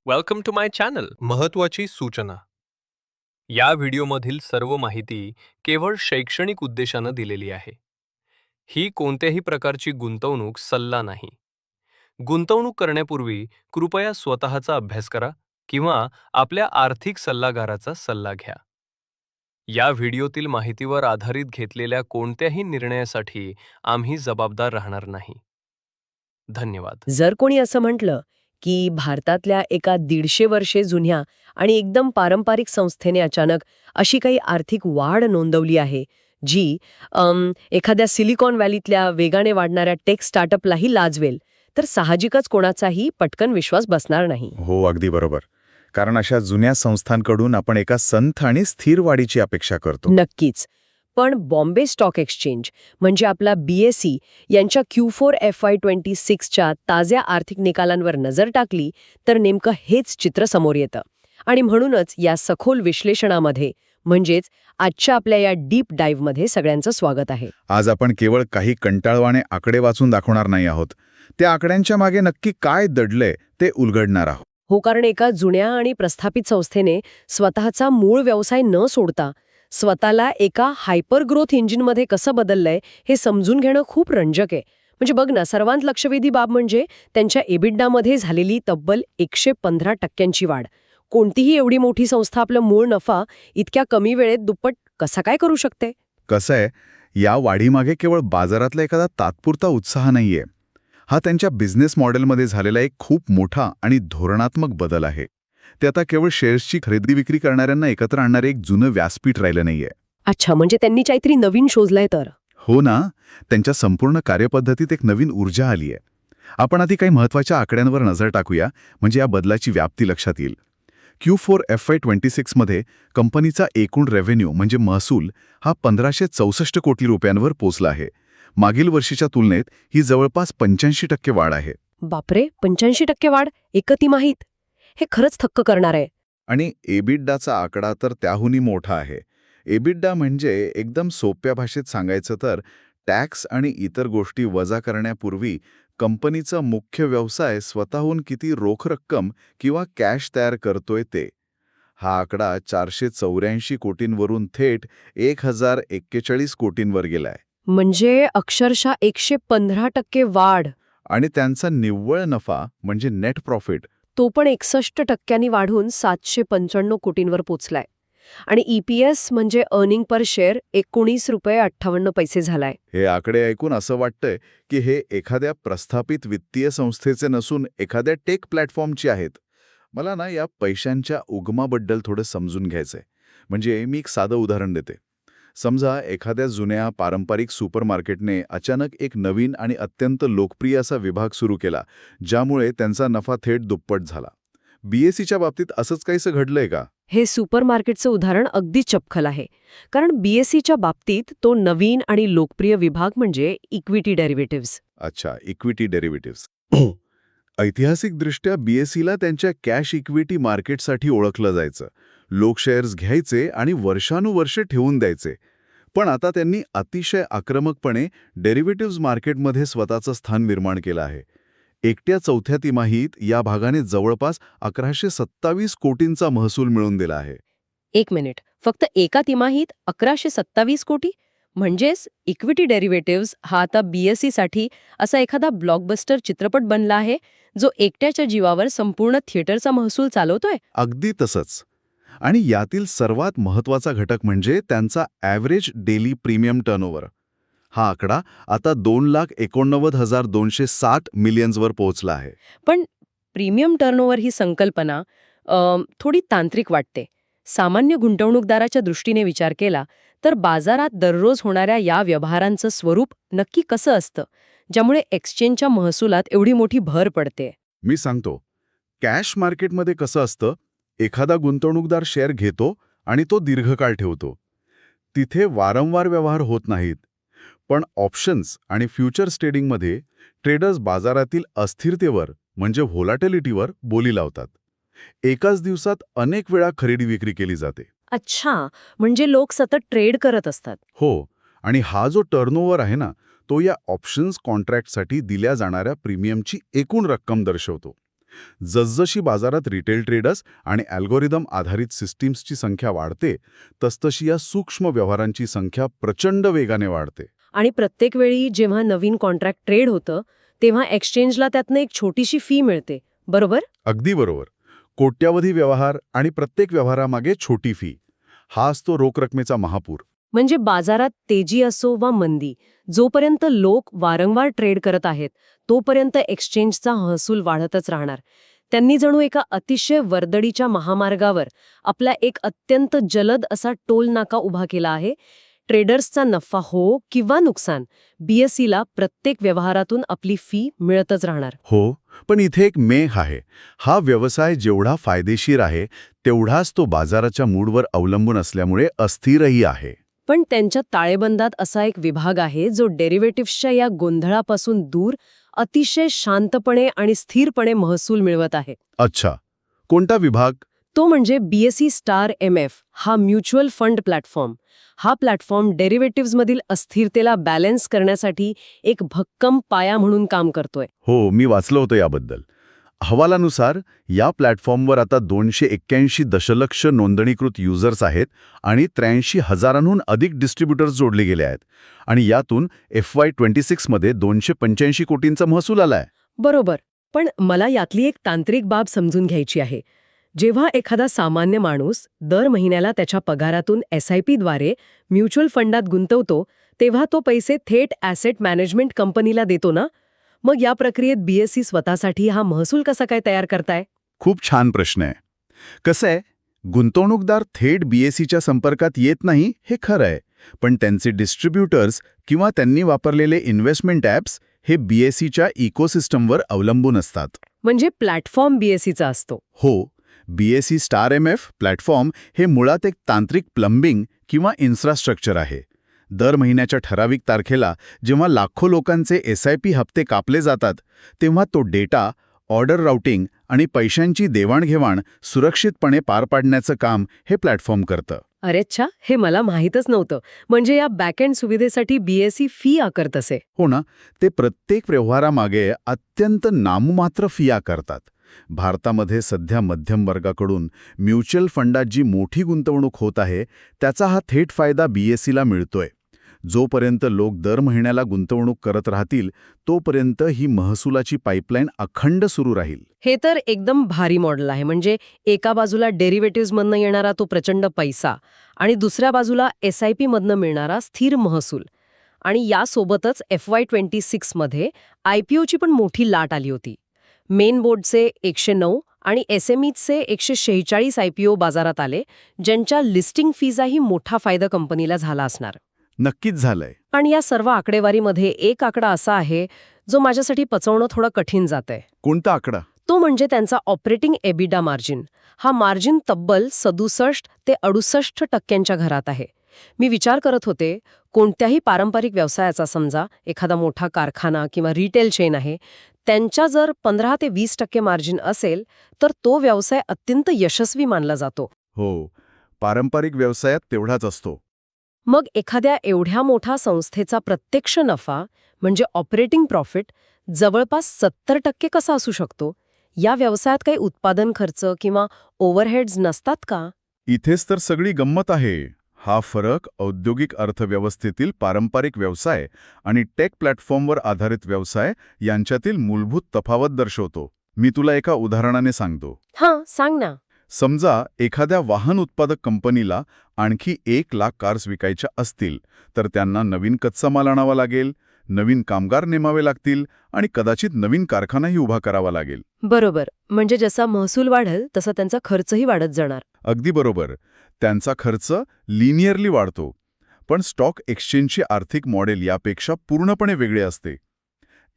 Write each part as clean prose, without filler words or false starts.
Welcome to my channel. महत्त्वाची सूचना. या व्हिडिओमधील सर्व माहिती केवळ शैक्षणिक उद्देशानं दिलेली आहे. ही कोणत्याही प्रकारची गुंतवणूक सल्ला नाही. गुंतवणूक करण्यापूर्वी कृपया स्वतःचा अभ्यास करा किंवा आपल्या आर्थिक सल्लागाराचा सल्ला घ्या. या व्हिडिओतील माहितीवर आधारित घेतलेल्या कोणत्याही निर्णयासाठी आम्ही जबाबदार राहणार नाही. धन्यवाद. जर कोणी असं म्हटलं की भारतातल्या एका 150 वर्षे जुन्या आणि एकदम पारंपरिक संस्थेने अचानक अशी काही आर्थिक वाढ नोंदवली आहे जी एखाद्या सिलिकॉन व्हॅलीतल्या वेगाने वाढणाऱ्या टेक स्टार्टअपलाही लाजवेल, तर साहजिकच कोणाचाही पटकन विश्वास बसणार नाही. हो, अगदी बरोबर. कारण अशा जुन्या संस्थांकडून आपण एका संथ आणि स्थिर वाढीची अपेक्षा करतो. नक्कीच. पण बॉम्बे स्टॉक एक्सचेंज म्हणजे आपला BSE यांच्या Q4 FY26च्या ताज्या आर्थिक निकालांवर नजर टाकली तर नेमकं हेच चित्र समोर येतं. आणि म्हणूनच या सखोल विश्लेषणामध्ये म्हणजेच आजच्या आपल्या या डीप डाईव्हमध्ये सगळ्यांचं स्वागत आहे. आज आपण केवळ काही कंटाळवाणे आकडे वाचून दाखवणार नाही आहोत. त्या आकड्यांच्या मागे नक्की काय दडलंय ते उलगडणार आहोत. हो, कारण एका जुन्या आणि प्रस्थापित संस्थेने स्वतःचा मूळ व्यवसाय न सोडता स्वतःला एका हायपर ग्रोथ इंजिनमध्ये कसं बदललंय हे समजून घेणं खूप रंजक आहे. म्हणजे बघ ना, सर्वांत लक्षवेधी बाब म्हणजे त्यांच्या एबिडामध्ये झालेली तब्बल 115% वाढ. कोणतीही एवढी मोठी संस्था आपला मूळ नफा इतक्या कमी वेळेत दुप्पट कसा काय करू शकते? कसं आहे, या वाढीमागे केवळ बाजारातला एखादा तात्पुरता उत्साह नाहीये. हा त्यांच्या बिझनेस मॉडेलमध्ये झालेला एक खूप मोठा आणि धोरणात्मक बदल आहे. ते आता केवळ शेअर्सची खरेदी विक्री करणाऱ्यांना एकत्र आणणारे एक जुनं व्यासपीठ राहिलं नाहीये. अच्छा, म्हणजे त्यांनी काहीतरी नवीन शोधलंय तर? हो ना, त्यांच्या संपूर्ण कार्यपद्धतीत एक नवीन ऊर्जा आली आहे. आपण आधी काही महत्त्वाच्या आकड्यांवर नजर टाकूया, म्हणजे या बदलाची व्याप्ती लक्षात येईल. Q4 FY26 मध्ये कंपनीचा एकूण रेव्हेन्यू म्हणजे महसूल हा 1564 कोटी रुपयांवर पोचला आहे. मागील वर्षीच्या तुलनेत ही जवळपास 85% वाढ आहे. बापरे, 85% वाढ एका तिमाहीत? हे खरंच थक्क करणार आहे. आणि एबिडाचा आकडा तर त्याहूनही मोठा आहे. एबिडा म्हणजे एकदम सोप्या भाषेत सांगायचं तर टॅक्स आणि इतर गोष्टी वजा करण्यापूर्वी कंपनीचा मुख्य व्यवसाय स्वतःहून किती रोख रक्कम किंवा कॅश तयार करतोय ते. हा आकडा 484 कोटींवरून थेट 1041 कोटींवर गेलाय. म्हणजे अक्षरशः 115% वाढ. आणि त्यांचा निव्वळ नफा म्हणजे नेट प्रॉफिट तो पण 61% वाढून 795 कोटींवर पोचलाय. आणि EPS म्हणजे अर्निंग पर शेअर 19.58 झालाय. हे आकडे ऐकून असं वाटतंय की हे एखाद्या प्रस्थापित वित्तीय संस्थेचे नसून एखाद्या टेक प्लॅटफॉर्मची आहेत. मला ना या पैशांच्या उगमाबद्दल थोडं समजून घ्यायचंय. म्हणजे मी एक साधं उदाहरण देते. समजा एखाद्या जुन्या पारंपरिक सुपरमार्केटने अचानक एक नवीन आणि अत्यंत लोकप्रिय असा विभाग सुरू केला, ज्यामुळे त्यांचा नफा थेट दुप्पट झाला. BSEच्या बाबतीत असंच काहीसं घडलंय का? हे सुपरमार्केटचं उदाहरण अगदी चपखल आहे. कारण BSEच्या बाबतीत तो नवीन आणि लोकप्रिय विभाग म्हणजे इक्विटी डेरिव्हेटिव्हज. अच्छा, इक्विटी डेरिव्हेटिव्हज. ऐतिहासिकदृष्ट्या BSEला त्यांच्या कॅश इक्विटी मार्केटसाठी ओळखलं जायचं. लोक शेअर्स घ्यायचे आणि वर्षानुवर्षे ठेवून द्यायचे. पण आता त्यांनी अतिशय आक्रमकपणे डेरिव्हेटिव्हज मार्केटमध्ये स्वतःचं स्थान निर्माण केलं आहे. एकट्या चौथ्या तिमाहीत या भागाने जवळपास 1127 कोटींचा महसूल मिळवून दिला आहे. एक मिनिट, फक्त एका तिमाहीत 1127 कोटी? म्हणजेच इक्विटी डेरिव्हेटिव्हज हा आता BSEसाठी असा एखादा ब्लॉकबस्टर चित्रपट बनला आहे जो एकट्याच्या जीवावर संपूर्ण थिएटरचा महसूल चालवतोय. अगदी तसंच. आणि यातील सर्वात महत्त्वाचा घटक म्हणजे त्यांचा ॲव्हरेज डेली प्रीमियम टर्नओव्हर. हा आकडा आता 2,89,260 मिलियन्सवर पोहोचला आहे. पण प्रीमियम टर्नओव्हर ही संकल्पना थोडी तांत्रिक वाटते. सामान्य गुंतवणूकदाराच्या दृष्टीने विचार केला तर बाजारात दररोज होणाऱ्या या व्यवहारांचं स्वरूप नक्की कसं असतं, ज्यामुळे एक्सचेंजच्या महसुलात एवढी मोठी भर पडते? मी सांगतो. कॅश मार्केटमध्ये कसं असतं, एखादा गुंतवणूकदार शेअर घेतो आणि तो दीर्घकाळ ठेवतो. तिथे वारंवार व्यवहार होत नाहीत. पण ऑप्शन्स आणि फ्युचर्स ट्रेडिंगमध्ये ट्रेडर्स बाजारातील अस्थिरतेवर म्हणजे व्होलॅटिलिटीवर बोली लावतात. एकाच दिवसात अनेक वेळा खरेदी विक्री केली जाते. अच्छा, म्हणजे लोक सतत ट्रेड करत असतात. हो, आणि हा जो टर्नओव्हर आहे ना, तो या ऑप्शन्स कॉन्ट्रॅक्टसाठी दिल्या जाणाऱ्या प्रीमियमची एकूण रक्कम दर्शवतो. जसजशी बाजारात रिटेल ट्रेडर्स आणि अल्गोरिदम आधारित सिस्टीम्सची संख्या वाढते तसतशी या सूक्ष्म व्यवहारांची संख्या प्रचंड वेगाने वाढते. आणि प्रत्येक वेळी जेव्हा नवीन कॉन्ट्रॅक्ट ट्रेड होतं तेव्हा एक्सचेंजला त्यातनं एक छोटीशी फी मिळते, बरोबर? अगदी बरोबर. कोट्यावधी व्यवहार आणि प्रत्येक व्यवहारामागे छोटी फी. हा असतो रोख रकमेचा महापूर. म्हणजे बाजारात तेजी असो वा मंदी, जोपर्यंत लोक वारंवार ट्रेड करत आहेत तोपर्यंत एक्सचेंजचा महसूल वाढतच राहणार. त्यांनी जणू एका अतिशय वर्दळीच्या महामार्गावर आपला एक अत्यंत जलद असा टोल नाका उभा केला आहे. ट्रेडर्सचा नफा हो किंवा नुकसान, बीएसईला प्रत्येक व्यवहारातून आपली फी मिळतच राहणार. हो, पण इथे एक मेघ आहे. हा व्यवसाय जेवढा फायदेशीर आहे तेवढाच तो बाजाराच्या मूडवर अवलंबून असल्यामुळे अस्थिरही आहे. पण त्यांच्या ताळेबंदात असा एक विभाग आहे जो डेरिव्हेटिव्हच्या या गोंधळापासून दूर अतिशय शांतपणे आणि स्थिरपणे महसूल मिळवत आहे. अच्छा, कोणता विभाग? तो म्हणजे बीएसई स्टार MF, हा म्युच्युअल फंड प्लॅटफॉर्म. हा प्लॅटफॉर्म डेरिव्हेटिव्हमधील अस्थिरतेला बॅलन्स करण्यासाठी एक भक्कम पाया म्हणून काम करतोय. हो, मी वाचलं होतं याबद्दल. अहवालानुसार या प्लॅटफॉर्मवर आता 281 दशलक्ष नोंदणीकृत युजर्स आहेत आणि 83,000हून अधिक डिस्ट्रीब्युटर्स जोडले गेले आहेत. आणि यातून FY26 मध्ये 285 कोटींचा महसूल आलाय. बरोबर. पण मला यातली एक तांत्रिक बाब समजून घ्यायची आहे. जेव्हा एखादा सामान्य माणूस दर महिन्याला त्याच्या पगारातून SIP-द्वारे म्युच्युअल फंडात गुंतवतो तेव्हा तो पैसे थेट ॲसेट मॅनेजमेंट कंपनीला देतो ना? मग या प्रक्रियेत बीएसई स्वतःसाठी हा महसूल कसा काय तयार करताय? खूप छान प्रश्न आहे. कसं आहे, गुंतवणूकदार थेट बीएसईच्या संपर्कात येत नाही हे खरं आहे, पण त्यांचे डिस्ट्रीब्युटर्स किंवा त्यांनी वापरलेले इन्व्हेस्टमेंट ॲप्स हे बीएसईच्या इकोसिस्टमवर अवलंबून असतात. म्हणजे प्लॅटफॉर्म बीएसईचा असतो. हो, बीएसई स्टार MF प्लॅटफॉर्म हे मुळात एक तांत्रिक प्लंबिंग किंवा इन्फ्रास्ट्रक्चर आहे. दर महिन्याच्या ठराविक तारखेला जेव्हा लाखो लोकांचे SIP हप्ते कापले जातात तेव्हा तो डेटा, ऑर्डर राउटिंग आणि पैशांची देवाणघेवाण सुरक्षितपणे पार पाडण्याचं काम हे प्लॅटफॉर्म करतं. अरेच्छा, हे मला माहीतच नव्हतं. म्हणजे या बॅकएंड सुविधेसाठी बीएसई फी आकारत असे. हो ना, ते प्रत्येक व्यवहारामागे अत्यंत नाममात्र फी आकारतात. भारतामध्ये सध्या मध्यम वर्गाकडून म्युच्युअल फंडात जी मोठी गुंतवणूक होत आहे त्याचा हा थेट फायदा बीएसईला मिळतोय. जोपर्यंत लोक दर महिन्याला गुंतवणूक करत राहतील तोपर्यंत ही महसुलाची पाईपलाईन अखंड सुरू राहील. हे तर एकदम भारी मॉडेल आहे. म्हणजे एका बाजूला डेरिव्हेटिव्हमधनं येणारा तो प्रचंड पैसा आणि दुसऱ्या बाजूला SIP-मधनं मिळणारा स्थिर महसूल. आणि यासोबतच FY26 मध्ये IPOची पण मोठी लाट आली होती. मेन बोर्डचे 109 आणि SMEचे 146 IPO बाजारात आले, ज्यांच्या लिस्टिंग फीजाही मोठा फायदा कंपनीला झाला असणार. नक्कीच झालंय. आणि या सर्व आकडेवारीमध्ये एक आकडा असा आहे जो माझ्यासाठी पचवणं थोडं कठीण जातंय. कोणता आकडा? तो म्हणजे त्यांचा ऑपरेटिंग EBITDA मार्जिन. हा मार्जिन तब्बल 67 ते 68% घरात आहे. मी विचार करत होते, कोणत्याही पारंपरिक व्यवसायाचा, समजा एखादा मोठा कारखाना किंवा रिटेल चेन आहे, त्यांच्या जर 15 ते 20% मार्जिन असेल तर तो व्यवसाय अत्यंत यशस्वी मानला जातो. हो, पारंपरिक व्यवसायात तेवढाच असतो. मग एखाद्या एवढ्या मोठ्या संस्थेचा प्रत्यक्ष नफा म्हणजे ऑपरेटिंग प्रॉफिट जवळपास 70% कसा असू शकतो? या व्यवसायात काही उत्पादन खर्च किंवा ओव्हरहेड्स नसतात का? इथेच तर सगळी गंमत आहे. हा फरक औद्योगिक अर्थव्यवस्थेतील पारंपरिक व्यवसाय आणि टेक प्लॅटफॉर्मवर आधारित व्यवसाय यांच्यातील मूलभूत तफावत दर्शवतो. मी तुला एका उदाहरणाने सांगतो. हां, सांग ना. समजा एखाद्या वाहन उत्पादक कंपनीला आणखी 1,00,000 कार्स विकायच्या असतील तर त्यांना नवीन कच्चा माल आणावा लागेल, नवीन कामगार नेमावे लागतील आणि कदाचित नवीन कारखानाही उभा करावा लागेल. बरोबर. म्हणजे जसा महसूल वाढेल तसा त्यांचा खर्चही वाढत जाणार. अगदी बरोबर. त्यांचा खर्च लिनियरली वाढतो. पण स्टॉक एक्सचेंजचे आर्थिक मॉडेल यापेक्षा पूर्णपणे वेगळे असते.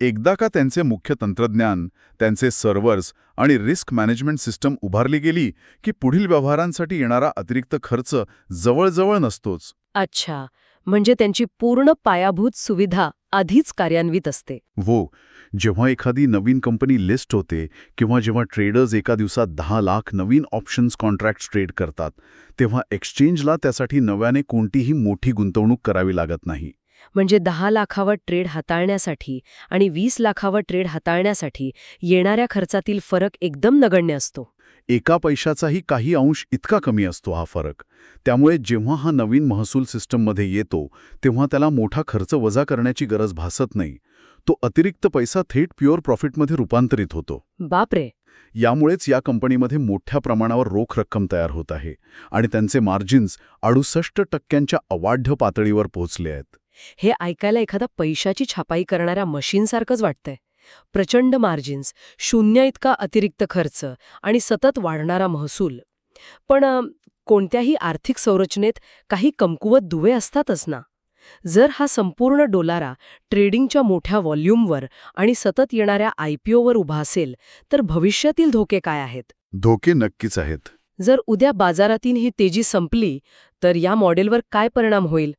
एकदा का त्यांचे मुख्य तंत्रज्ञान, त्यांचे सर्व्हर्स आणि रिस्क मॅनेजमेंट सिस्टम उभारली गेली की पुढील व्यवहारांसाठी येणारा अतिरिक्त खर्च जवळजवळ नसतोच. अच्छा, म्हणजे त्यांची पूर्ण पायाभूत सुविधा आधीच कार्यान्वित असते. हो, जेव्हा एखादी नवीन कंपनी लिस्ट होते किंवा जेव्हा ट्रेडर्स एका दिवसात 10 लाख नवीन ऑप्शन्स कॉन्ट्रॅक्ट्स ट्रेड करतात तेव्हा एक्सचेंजला त्यासाठी नव्याने कोणतीही मोठी गुंतवणूक करावी लागत नाही. म्हणजे 10 लाखावर ट्रेड हाताळण्यासाठी आणि 20 लाखावर ट्रेड हाताळण्यासाठी येणाऱ्या खर्चातील फरक एकदम नगण्य असतो. एका पैशाचाही काही अंश इतका कमी असतो हा फरक. त्यामुळे जेव्हा हा नवीन महसूल सिस्टममध्ये येतो तेव्हा त्याला मोठा खर्च वजा करण्याची गरज भासत नाही. तो अतिरिक्त पैसा थेट प्युअर प्रॉफिटमध्ये रूपांतरित होतो. बापरे. यामुळेच या कंपनीमध्ये मोठ्या प्रमाणावर रोख रक्कम तयार होत आहे आणि त्यांचे मार्जिन्स 68% अवाढ्य पातळीवर पोहोचले आहेत. हे ऐकायला एखादा पैशाची छापाई करणाऱ्या मशीनसारखंच वाटतंय. प्रचंड मार्जिन्स, शून्य इतका अतिरिक्त खर्च आणि सतत वाढणारा महसूल. पण कोणत्याही आर्थिक संरचनेत काही कमकुवत दुवे असतातच ना. जर हा संपूर्ण डोलारा ट्रेडिंगच्या मोठ्या व्हॉल्यूमवर आणि सतत येणाऱ्या IPOवर उभा असेल तर भविष्यातील धोके काय आहेत? धोके नक्कीच आहेत. जर उद्या बाजारातील ही तेजी संपली तर या मॉडेलवर काय परिणाम होईल?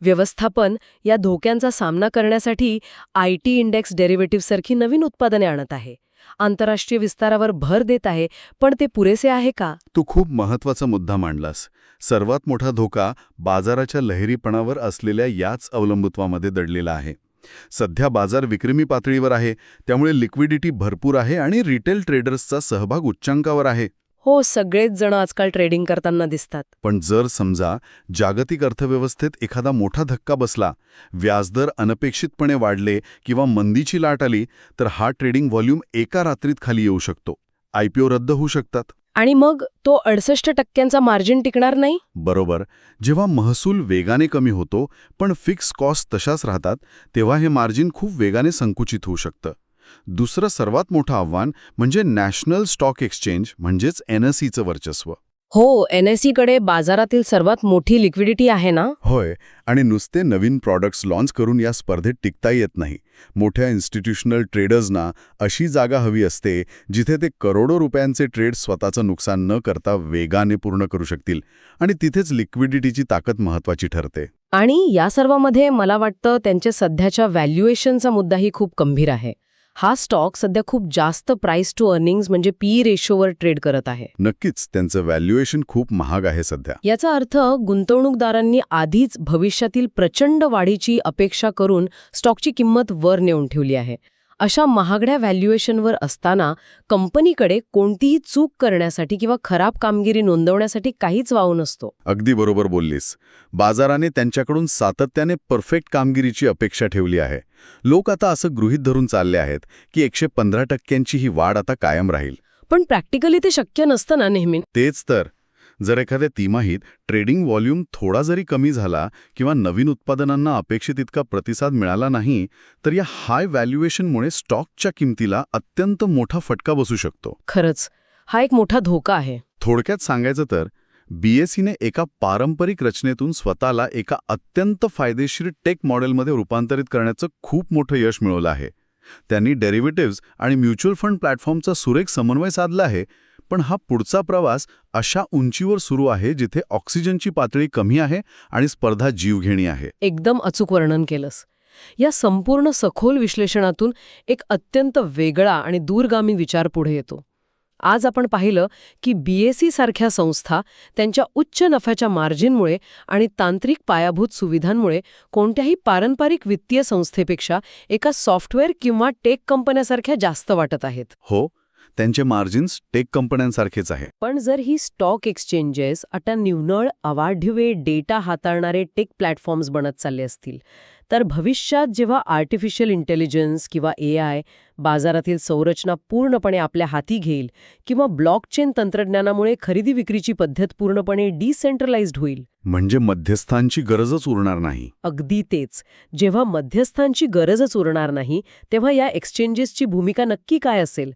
व्यवस्थापन या धोक्यांचा सामना करण्यासाठी IT इंडेक्स डेरिव्हेटिव्हसारखी नवीन उत्पादने आणत आहे. आंतरराष्ट्रीय विस्तारावर भर देत आहे, पण ते पुरेसे आहे का? तू खूप महत्त्वाचा मुद्दा मांडलास. सर्वात मोठा धोका बाजाराच्या लहरीपणावर असलेल्या याच अवलंबित्वामध्ये दडलेला आहे. सध्या बाजार विक्रमी पातळीवर आहे, त्यामुळे लिक्विडिटी भरपूर आहे आणि रिटेल ट्रेडर्सचा सहभाग उच्चांकावर आहे. हो, सगळेच जण आजकाल ट्रेडिंग करताना दिसतात. पण जर समजा जागतिक अर्थव्यवस्थेत एखादा मोठा धक्का बसला, व्याजदर अनपेक्षितपणे वाढले किंवा मंदीची लाट आली, तर हा ट्रेडिंग व्हॉल्यूम एका रात्रीत खाली येऊ शकतो. IPO रद्द होऊ शकतात. आणि मग तो 68% मार्जिन टिकणार नाही? बरोबर. जेव्हा महसूल वेगाने कमी होतो पण फिक्स कॉस्ट तशाच राहतात, तेव्हा हे मार्जिन खूप वेगाने संकुचित होऊ शकतं. दुसरं सर्वात मोठं आव्हान म्हणजे नॅशनल स्टॉक एक्सचेंज म्हणजेच NSEचं वर्चस्व. हो, NSEकडे बाजारातील सर्वात मोठी लिक्विडिटी आहे ना? होय, आणि नुसते नवीन प्रॉडक्ट्स लॉन्च करून या स्पर्धेत टिकता येत नाही. मोठ्या इन्स्टिट्यूशनल ट्रेडर्सना अशी जागा हवी असते जिथे ते करोडो रुपयांचे ट्रेड स्वतःचं नुकसान न करता वेगाने पूर्ण करू शकतील, आणि तिथेच लिक्विडिटीची ताकद महत्त्वाची ठरते. आणि या सर्वामध्ये मला वाटतं त्यांच्या सध्याच्या व्हॅल्युएशनचा मुद्दाही खूप गंभीर आहे. हा स्टॉक सध्या खूप जास्त प्राइस टू अर्निंग्ज म्हणजे PE रेशोवर ट्रेड करत आहे. नक्कीच त्यांचं व्हॅल्युएशन खूप महाग आहे सध्या. याचा अर्थ गुंतवणूकदारांनी आधीच भविष्यातील प्रचंड वाढीची अपेक्षा करून स्टॉकची किंमत वर नेऊन ठेवली आहे. अशा महागड्या व्हॅल्युएशनवर असताना कंपनीकडे कोणतीही चूक करण्यासाठी किंवा खराब कामगिरी नोंदवण्यासाठी काहीच वाव नसतो. अगदी बरोबर बोललीस. बाजाराने त्यांच्याकडून सातत्याने परफेक्ट कामगिरीची अपेक्षा ठेवली आहे. लोक आता असं गृहीत धरून चालले आहेत की 115% ही वाढ आता कायम राहील. पण प्रॅक्टिकली ते शक्य नसतं ना नेहमी. तेच तर. जर एखाद्या तिमाहीत ट्रेडिंग व्हॉल्यूम थोडा जरी कमी झाला किंवा नवीन उत्पादनांना अपेक्षित इतका प्रतिसाद मिळाला नाही, तर या हाय व्हॅल्युएशनमुळे स्टॉकच्या किमतीला अत्यंत मोठा फटका बसू शकतो. खरंच हा एक मोठा धोका आहे. थोडक्यात सांगायचं तर BSEने एका पारंपरिक रचनेतून स्वतःला एका अत्यंत फायदेशीर टेक मॉडेलमध्ये रूपांतरित करण्याचं खूप मोठं यश मिळवलं आहे. त्यांनी डेरिव्हेटिव्हज आणि म्युच्युअल फंड प्लॅटफॉर्मचा सुरेख समन्वय साधला आहे. पण हा पुढचा प्रवास अशा उंचीवर सुरू आहे जिथे ऑक्सिजनची पातळी कमी आहे आणि स्पर्धा जीवघेणी आहे. एकदम अचूक वर्णन केलंस. या संपूर्ण सखोल विश्लेषणातून एक अत्यंत वेगळा आणि दूरगामी विचार पुढे येतो. आज आपण पाहिलं की BSE सारख्या संस्था त्यांच्या उच्च नफ्याच्या मार्जिनमुळे आणि तांत्रिक पायाभूत सुविधांमुळे कोणत्याही पारंपरिक वित्तीय संस्थेपेक्षा एका सॉफ्टवेअर किंवा टेक कंपन्यासारख्या जास्त वाटत आहेत. हो, त्यांचे मार्जिन्स टेक कंपन्यांसारखेच आहे. पण जर ही स्टॉक एक्सचेंजेस आता निव्वळ अवाढव्य डेटा हाताळणारे टेक प्लॅटफॉर्म्स बनत चालले असतील, तर भविष्यात जेव्हा आर्टिफिशियल इंटेलिजन्स किंवा AI बाजारातील संरचना पूर्णपणे आपल्या हाती घेईल किंवा ब्लॉकचेन तंत्रज्ञानामुळे खरेदी विक्रीची पद्धत पूर्णपणे डिसेंट्रलाइज्ड होईल, म्हणजे मध्यस्थांची गरजच उरणार नाही. अगदी तेच. जेव्हा मध्यस्थांची गरजच उरणार नाही, तेव्हा या एक्सचेंजेसची भूमिका नक्की काय असेल?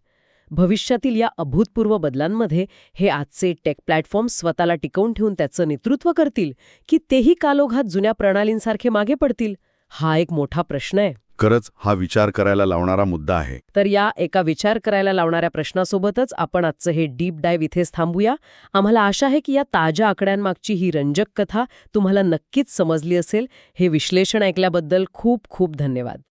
भविष्यातील या अभूतपूर्व बदलांमध्ये हे आजचे टेक प्लॅटफॉर्म्स स्वतःला टिकवून ठेवून त्याचं नेतृत्व करतील की तेही कालोघात जुन्या प्रणालींसारखे मागे पडतील? हा एक मोठा प्रश्न आहे. खरंच हा विचार करायला लावणारा मुद्दा आहे. तर या एका विचार करायला लावणाऱ्या प्रश्नासोबतच आपण आजचं हे डीप डाईव्ह इथेच थांबूया. आम्हाला आशा आहे की या ताज्या आकड्यांमागची ही रंजक कथा तुम्हाला नक्कीच समजली असेल. हे विश्लेषण ऐकल्याबद्दल खूप खूप धन्यवाद.